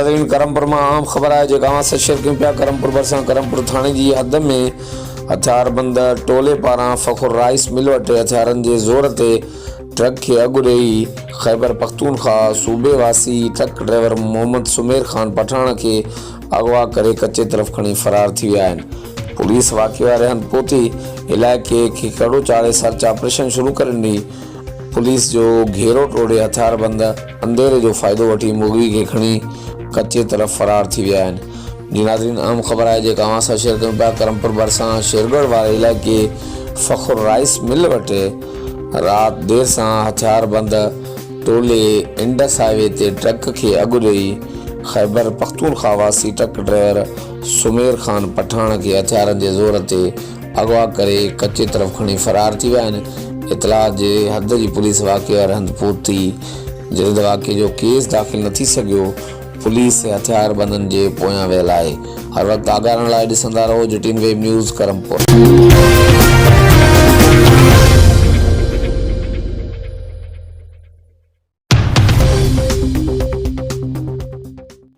नाज़रीन करमपुर में आम ख़बर है जेका से शेयर कयूं पिया। करमपुर भरिसां करमपुर थाने की हद में हथियारबंद टोले पारां फ़खुर राइस मिल वटि हथियारनि के ज़ोर ते ट्रक के अगु ॾेई ख़ैबर पख्तूनख्वा सूबे वासी ट्रक ड्राइवर मोहम्मद सुमेर खान पठान के अगवा करे कच्चे तरफ़ खणी फरार थी विया आहिनि। पुलिस वाक़े वारे हंधि पहुती इलाइक़े खे कड़ो चाढ़े सर्च ऑपरेशन शुरू करे ॾिनी। पुलिस जो घेरो तोड़े हथियारबंद अंधेरे जो फ़ाइदो वठी मुगी के खणी कच्चे तरफ़ फरार थी विया आहिनि। जी नाज़रीन आम ख़बर है जेका अवां सां शेयर कयूं पिया। करमपुर भरिसां शेरगढ़ वारे इलाइक़े फ़खुर राइस मिल वटि राति देर सां हथियारबंद टोले इंडस हाईवे ते ट्रक के अगु ॾेई ख़ैबर पख्तूनख्वा वासी ट्रक ड्राइवर सुमेर खान पठान के हथियारनि के ज़ोर ते अगवा करे कच्चे तरफ़ खणी फरार थी विया आहिनि। इतला जे हद की पुलिस वाक़े वारे हंधि पहुती जल्द वाक़े जो केस दाख़िल न थी सघियो। पुलिस हथियारबंदनि जे पोयां वियल आहे। हर वक़्तु आगाहण लाइ ॾिसंदा रहो JTN वेब न्यूज़ करमपुर।